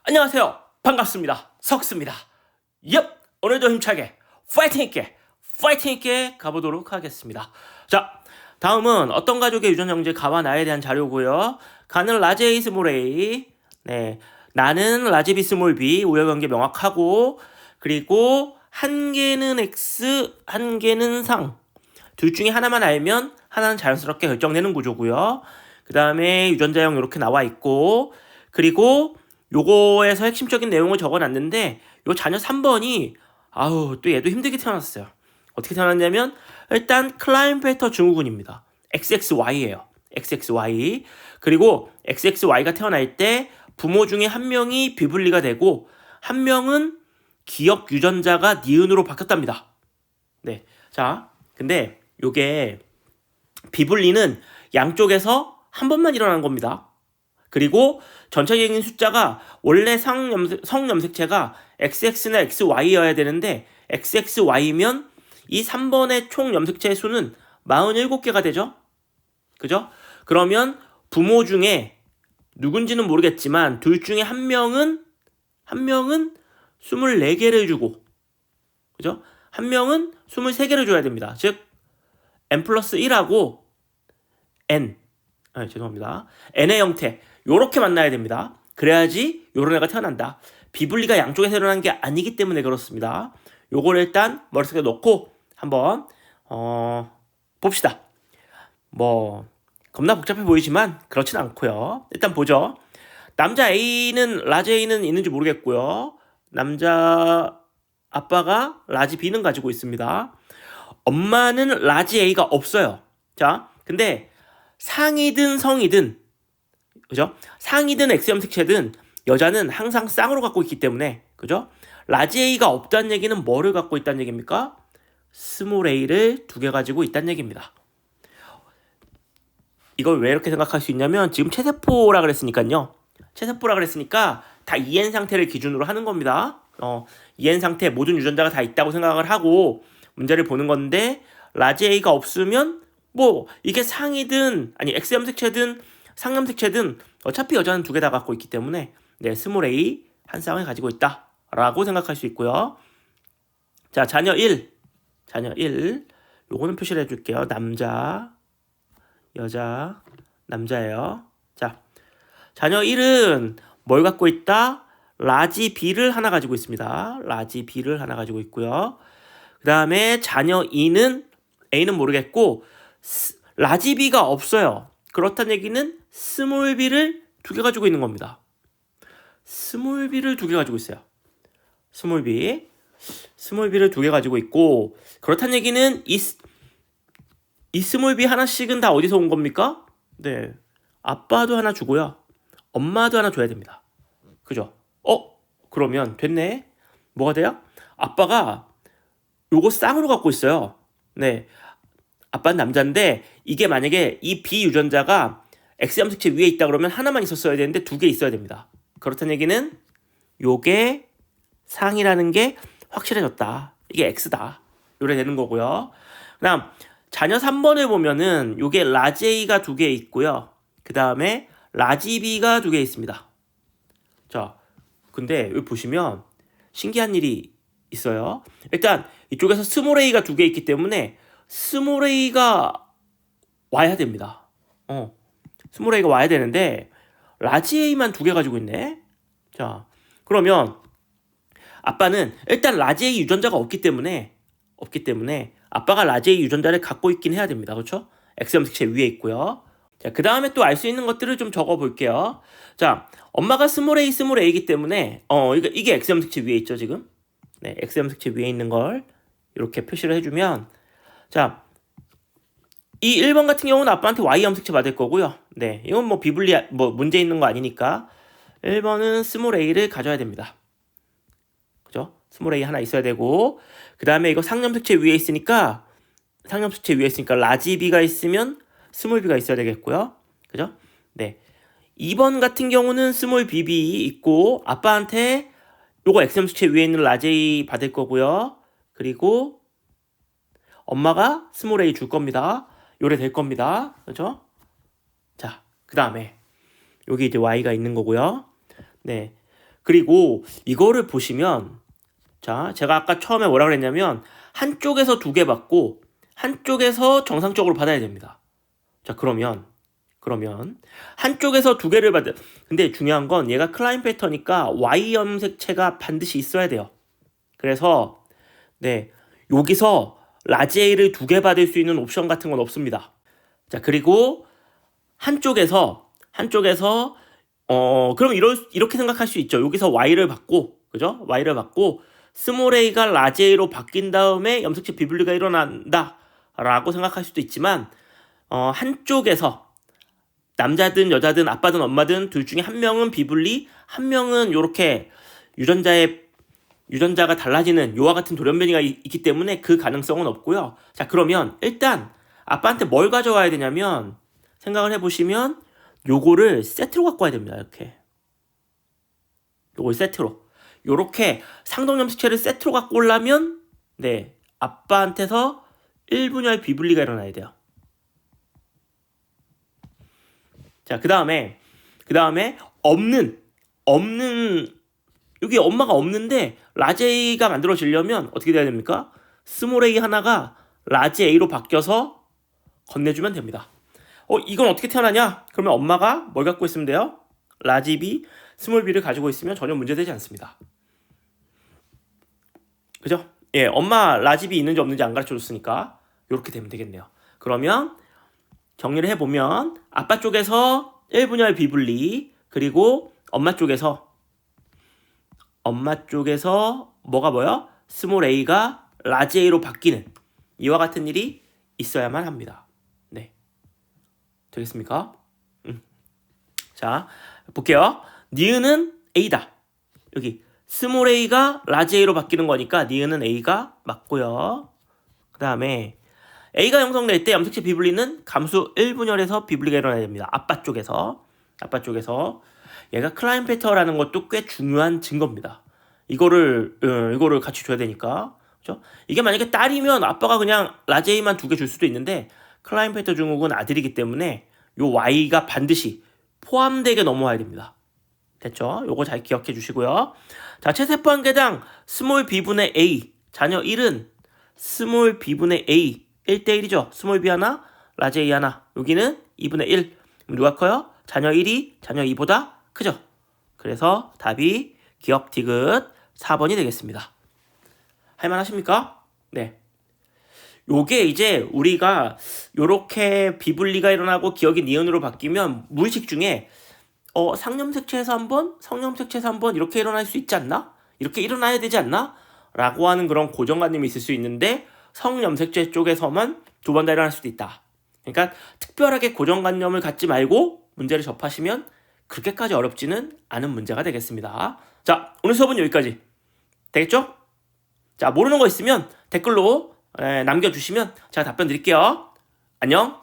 안녕하세요. 반갑습니다. 석스입니다. 얍! 오늘도 힘차게 파이팅 있게 가보도록 하겠습니다. 자, 다음은 어떤 가족의 유전 형제 가와 나에 대한 자료고요. 가는 라지 A 스몰 A, 네, 나는 라지 B 스몰 B, 우열관계 명확하고, 그리고 한 개는 X, 한 개는 상. 둘 중에 하나만 알면 하나는 자연스럽게 결정되는 구조고요. 그 다음에 유전자형 이렇게 나와 있고, 그리고 요거에서 핵심적인 내용을 적어놨는데 요 자녀 3번이 또 얘도 힘들게 태어났어요. 어떻게 태어났냐면 일단 클라인페터 증후군입니다. XXY예요. XXY. 그리고 XXY가 태어날 때 부모 중에 한 명이 비분리가 되고 한 명은 기억 유전자가 니은으로 바뀌었답니다. 네. 자, 근데 요게 비분리는 양쪽에서 한 번만 일어난 겁니다. 그리고 전체적인 숫자가 원래 성염색체가 XX나 XY여야 되는데 XXY면 이 3번의 총 염색체의 수는 47개가 되죠? 그죠? 그러면 부모 중에 누군지는 모르겠지만 둘 중에 한 명은 24개를 주고, 그죠? 한 명은 23개를 줘야 됩니다. 즉 n 플러스 1하고 죄송합니다. n의 형태 요렇게 만나야 됩니다. 그래야지 요런 애가 태어난다. 비분리가 양쪽에서 일어난 게 아니기 때문에 그렇습니다. 요걸 일단 머릿속에 넣고 한번 봅시다. 뭐 겁나 복잡해 보이지만 그렇진 않고요. 일단 보죠. 남자 A는 라지 A는 있는지 모르겠고요. 남자 아빠가 라지 B는 가지고 있습니다. 엄마는 라지 A가 없어요. 자, 근데 상이든 성이든, 그죠? 상이든 X염색체든 여자는 항상 쌍으로 갖고 있기 때문에, 그죠? 라지 A가 없다는 얘기는 뭐를 갖고 있다는 얘기입니까? 스몰 A를 2개 가지고 있다는 얘기입니다. 이걸 왜 이렇게 생각할 수 있냐면 지금 체세포라 그랬으니까요. 체세포라 그랬으니까 다 EN 상태를 기준으로 하는 겁니다. EN 상태 모든 유전자가 다 있다고 생각을 하고 문제를 보는 건데 라지 A가 없으면 뭐 이게 상이든 아니 X염색체든 상염색체든 어차피 여자는 2개 다 갖고 있기 때문에 스몰 A 한 쌍을 가지고 있다라고 생각할 수 있고요. 자, 자녀 1 요거는 표시를 해줄게요. 남자, 여자, 남자예요. 자, 자녀 1은 뭘 갖고 있다? 라지 B를 하나 가지고 있습니다. 라지 B를 하나 가지고 있고요. 그 다음에 자녀 2는 A는 모르겠고 라지 B가 없어요. 그렇다는 얘기는 스몰 B를 2개 가지고 있는 겁니다. 스몰 B를 2개 가지고 있어요. 스몰 B를 2개 가지고 있고, 그렇다는 얘기는 이 스몰 B 하나씩은 다 어디서 온 겁니까? 네, 아빠도 하나 주고요. 엄마도 하나 줘야 됩니다. 그죠? 그러면 됐네. 뭐가 돼요? 아빠가 요거 쌍으로 갖고 있어요. 네, 아빠는 남자인데 이게 만약에 이 B 유전자가 X염색체 위에 있다 그러면 하나만 있었어야 되는데 2개 있어야 됩니다. 그렇다는 얘기는 요게 상이라는 게 확실해졌다. 이게 X다. 요래 되는 거고요. 그다음 자녀 3번을 보면은 요게 라지 A가 2개 있고요. 그 다음에 라지 B가 2개 있습니다. 자, 근데 여기 보시면 신기한 일이 있어요. 일단 이쪽에서 스몰 A가 2개 있기 때문에 스몰 A가 와야 됩니다. 스몰 A가 와야 되는데 라지 A만 2개 가지고 있네. 자, 그러면 아빠는 일단 라지 A 유전자가 없기 때문에 아빠가 라지 A 유전자를 갖고 있긴 해야 됩니다. 그렇죠? X염색체 위에 있고요. 자, 그 다음에 또 알 수 있는 것들을 좀 적어볼게요. 자, 엄마가 스몰 A이기 때문에 이게 X염색체 위에 있죠, 지금? 네, X염색체 위에 있는 걸 이렇게 표시를 해주면, 자, 이 1번 같은 경우는 아빠한테 Y염색체 받을 거고요. 네, 이건 뭐 비분리 문제 있는 거 아니니까 1번은 스몰 A를 가져야 됩니다. 그죠? 스몰 A 하나 있어야 되고, 그 다음에 이거 상염색체 위에 있으니까 라지 B가 있으면 스몰 B가 있어야 되겠고요. 그죠? 네. 2번 같은 경우는 스몰 BB 있고 아빠한테 요거 X염색체 위에 있는 라지 A 받을 거고요. 그리고 엄마가 스몰 A 줄 겁니다. 요래 될 겁니다. 그죠? 자, 그 다음에 여기 이제 Y가 있는 거고요. 네. 그리고 이거를 보시면 자, 제가 아까 처음에 뭐라 그랬냐면 한쪽에서 2개 받고 한쪽에서 정상적으로 받아야 됩니다. 자, 그러면 한쪽에서 2개를 받아. 근데 중요한 건 얘가 클라인 패터니까 Y 염색체가 반드시 있어야 돼요. 그래서 네, 여기서 라지 A를 2개 받을 수 있는 옵션 같은 건 없습니다. 자, 그리고 한쪽에서 그럼 이렇게 생각할 수 있죠. 여기서 Y를 받고, 그죠? Y를 받고 스몰 A가 라지 A로 바뀐 다음에 염색체 비분리가 일어난다 라고 생각할 수도 있지만 한쪽에서 남자든 여자든 아빠든 엄마든 둘 중에 한 명은 비분리, 한 명은 요렇게 유전자가 달라지는 요와 같은 돌연변이가 있기 때문에 그 가능성은 없고요. 자, 그러면 일단 아빠한테 뭘 가져와야 되냐면 생각을 해보시면 요거를 세트로 갖고 와야 됩니다. 이렇게 요걸 세트로 요렇게 상동염색체를 세트로 갖고 오려면 네, 아빠한테서 1분열 비분리가 일어나야 돼요. 자, 그 다음에 없는 여기 엄마가 없는데 라지 A가 만들어지려면 어떻게 돼야 됩니까? 스몰 A 하나가 라지 A로 바뀌어서 건네주면 됩니다. 이건 어떻게 태어나냐? 그러면 엄마가 뭘 갖고 있으면 돼요? 라지 B, 스몰 B를 가지고 있으면 전혀 문제되지 않습니다. 그죠? 예, 엄마 라지 B 있는지 없는지 안 가르쳐줬으니까 이렇게 되면 되겠네요. 그러면 정리를 해보면 아빠 쪽에서 1분열 비분리, 그리고 엄마 쪽에서 뭐가 뭐요? 스몰 A가 라지 A로 바뀌는 이와 같은 일이 있어야만 합니다. 네, 되겠습니까? 자, 볼게요. 니은은 A다. 여기 스몰 A가 라지 A로 바뀌는 거니까 니은은 A가 맞고요. 그 다음에 A가 형성될 때 염색체 비분리는 감수 1분열에서 비분리가 일어나야 됩니다. 아빠 쪽에서 얘가 클라인 패터라는 것도 꽤 중요한 증거입니다. 이거를 같이 줘야 되니까. 그렇죠? 이게 만약에 딸이면 아빠가 그냥 라지 A만 2개 줄 수도 있는데 클라인 패터 증후군 아들이기 때문에 요 Y가 반드시 포함되게 넘어와야 됩니다. 됐죠? 요거 잘 기억해 주시고요. 자, 체세포 한 개당 스몰 B분의 A, 자녀 1은 스몰 B분의 A 1대1이죠. 스몰 B 하나, 라지 A 하나. 여기는 2분의 1. 그럼 누가 커요? 자녀 1이 자녀 2보다 크죠. 그래서 답이 기억 디귿 4번이 되겠습니다. 할만하십니까? 네. 요게 이제 우리가 요렇게 비분리가 일어나고 기억이 니은으로 바뀌면 무의식 중에 상염색체에서 한번, 성염색체에서 한번 이렇게 일어날 수 있지 않나? 이렇게 일어나야 되지 않나? 라고 하는 그런 고정관념이 있을 수 있는데 성염색체 쪽에서만 2번 다 일어날 수도 있다. 그러니까 특별하게 고정관념을 갖지 말고 문제를 접하시면 그렇게까지 어렵지는 않은 문제가 되겠습니다. 자, 오늘 수업은 여기까지. 되겠죠? 자, 모르는 거 있으면 댓글로 남겨주시면 제가 답변 드릴게요. 안녕.